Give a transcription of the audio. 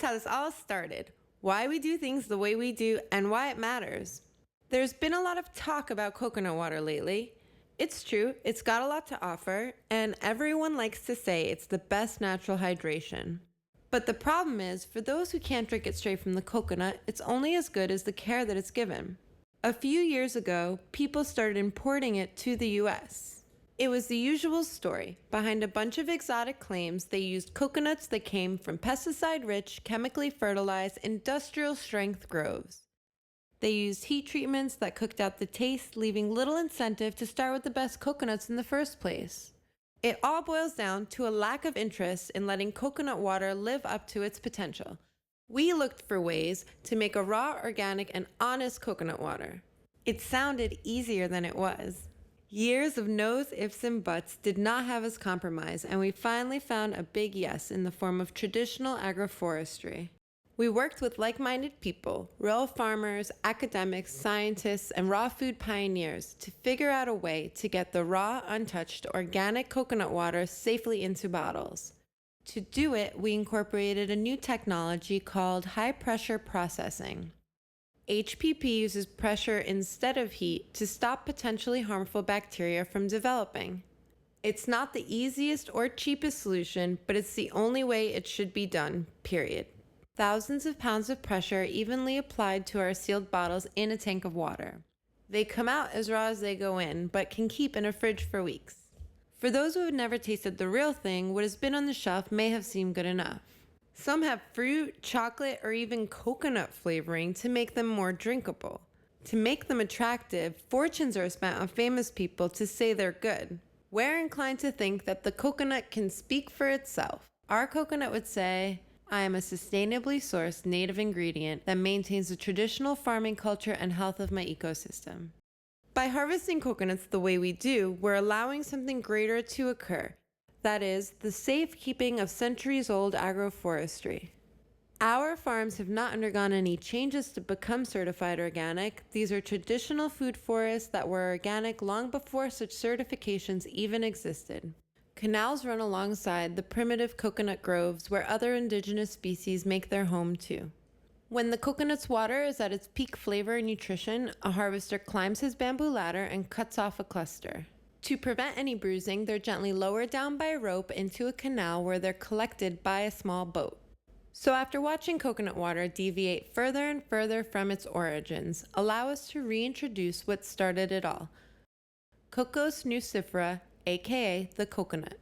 how this all started, why we do things the way we do, and why it matters. There's been a lot of talk about coconut water lately. It's true, it's got a lot to offer, and everyone likes to say it's the best natural hydration. But the problem is, for those who can't drink it straight from the coconut, it's only as good as the care that it's given. A few years ago, people started importing it to the US. It was the usual story. Behind a bunch of exotic claims, they used coconuts that came from pesticide-rich, chemically fertilized, industrial-strength groves. They used heat treatments that cooked out the taste, leaving little incentive to start with the best coconuts in the first place. It all boils down to a lack of interest in letting coconut water live up to its potential. We looked for ways to make a raw, organic, and honest coconut water. It sounded easier than it was. Years of no's, ifs, and buts did not have us compromise, and we finally found a big yes in the form of traditional agroforestry. We worked with like-minded people, rural farmers, academics, scientists, and raw food pioneers to figure out a way to get the raw, untouched, organic coconut water safely into bottles. To do it, we incorporated a new technology called high-pressure processing. HPP uses pressure instead of heat to stop potentially harmful bacteria from developing. It's not the easiest or cheapest solution, but it's the only way it should be done, period. Thousands of pounds of pressure evenly applied to our sealed bottles in a tank of water. They come out as raw as they go in, but can keep in a fridge for weeks. For those who have never tasted the real thing, what has been on the shelf may have seemed good enough. Some have fruit, chocolate, or even coconut flavoring to make them more drinkable. To make them attractive, fortunes are spent on famous people to say they're good. We're inclined to think that the coconut can speak for itself. Our coconut would say, I am a sustainably sourced native ingredient that maintains the traditional farming culture and health of my ecosystem. By harvesting coconuts the way we do, we're allowing something greater to occur. That is, the safekeeping of centuries-old agroforestry. Our farms have not undergone any changes to become certified organic. These are traditional food forests that were organic long before such certifications even existed. Canals run alongside the primitive coconut groves where other indigenous species make their home too. When the coconut's water is at its peak flavor and nutrition, a harvester climbs his bamboo ladder and cuts off a cluster. To prevent any bruising, they're gently lowered down by a rope into a canal where they're collected by a small boat. So after watching coconut water deviate further and further from its origins, allow us to reintroduce what started it all. Cocos nucifera, aka the coconut.